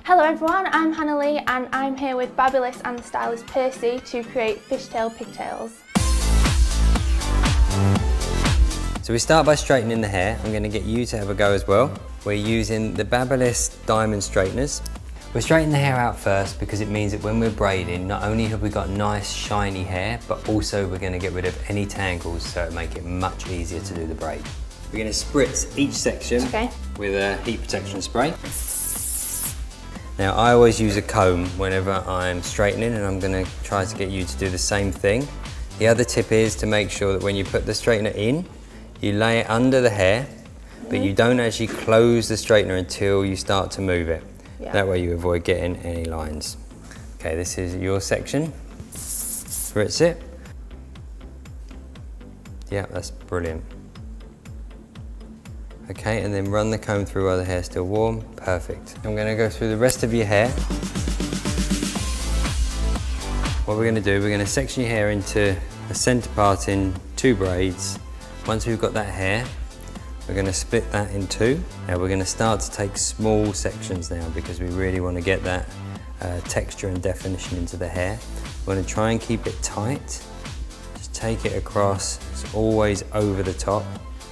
Hello everyone, I'm Hannah Lee and I'm here with BaByliss and the stylist Percy to create fishtail pigtails. So we start by straightening the hair. I'm going to get you to have a go as well. We're using the BaByliss diamond straighteners. We're straightening the hair out first because it means that when we're braiding, not only have we got nice shiny hair, but also we're going to get rid of any tangles, so it'll make it much easier to do the braid. We're going to spritz each section with a heat protection spray. Now I always use a comb whenever I'm straightening, and I'm going to try to get you to do the same thing. The other tip is to make sure that when you put the straightener in, you lay it under the hair, but you don't actually close the straightener until you start to move it. That way you avoid getting any lines. Okay, this is your section. Spritz it. Yeah, that's brilliant. Okay, and then run the comb through while the hair's still warm. Perfect. I'm going to go through the rest of your hair. What we're going to do, we're going to section your hair into a centre part in 2 braids. Once we've got that hair, we're going to split that in 2. Now we're going to start to take small sections now because we really want to get that texture and definition into the hair. We're going to try and keep it tight. Just take it across, it's always over the top.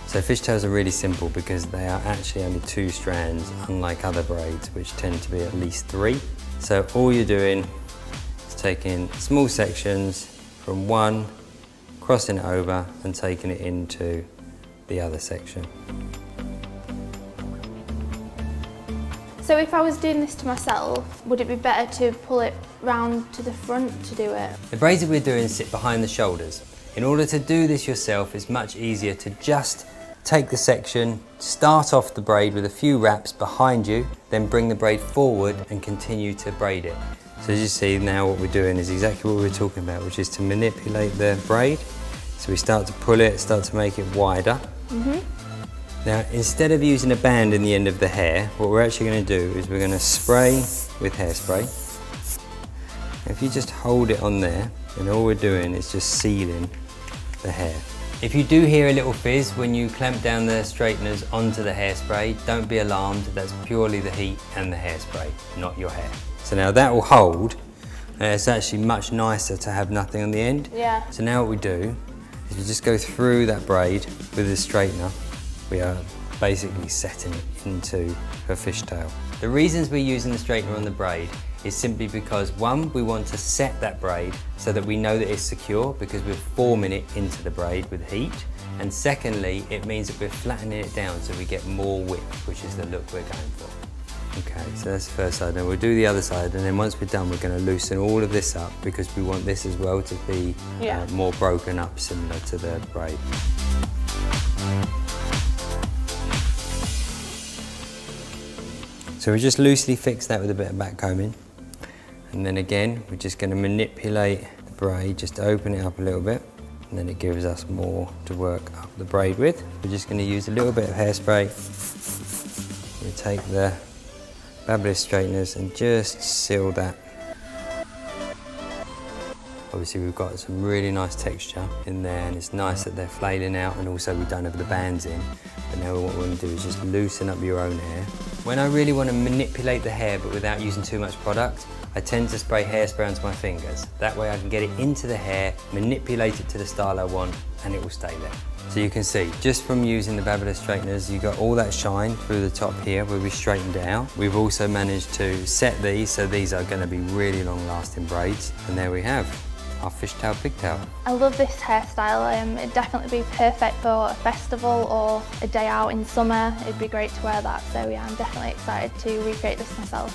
So fishtails are really simple because they are actually only 2 strands, unlike other braids which tend to be at least 3. So all you're doing is taking small sections from one, crossing it over and taking it into the other section. So if I was doing this to myself, would it be better to pull it round to the front to do it? The braids that we're doing sit behind the shoulders. In order to do this yourself, it's much easier to just take the section, start off the braid with a few wraps behind you, then bring the braid forward and continue to braid it. So as you see now, what we're doing is exactly what we were talking about, which is to manipulate the braid. So we start to pull it, start to make it wider. Now, instead of using a band in the end of the hair, what we're actually going to do is we're going to spray with hairspray. If you just hold it on there, then all we're doing is just sealing the hair. If you do hear a little fizz when you clamp down the straighteners onto the hairspray, don't be alarmed. That's purely the heat and the hairspray, not your hair. So now that will hold, and it's actually much nicer to have nothing on the end. So now what we do is we just go through that braid with the straightener. We are basically setting it into a fishtail. The reasons we're using the straightener on the braid is simply because, one, we want to set that braid so that we know that it's secure because we're forming it into the braid with heat. And secondly, it means that we're flattening it down so we get more width, which is the look we're going for. Okay, so that's the first side. Now we'll do the other side, and then once we're done, we're going to loosen all of this up because we want this as well to be more broken up, similar to the braid. So we just loosely fix that with a bit of back combing. And then again, we're just going to manipulate the braid, just open it up a little bit. And then it gives us more to work up the braid with. We're just going to use a little bit of hairspray. We take the BaByliss straighteners and just seal that. Obviously we've got some really nice texture in there, and it's nice that they're flailing out, and also we don't have the bands in. But now what we're going to do is just loosen up your own hair. When I really want to manipulate the hair but without using too much product, I tend to spray hairspray onto my fingers. That way I can get it into the hair, manipulate it to the style I want, and it will stay there. So you can see, just from using the BaByliss straighteners, you got all that shine through the top here where we straightened it out. We've also managed to set these, so these are going to be really long-lasting braids. And there we have our fishtail pigtail. I love this hairstyle. It'd definitely be perfect for a festival or a day out in summer. It'd be great to wear that. So yeah, I'm definitely excited to recreate this myself.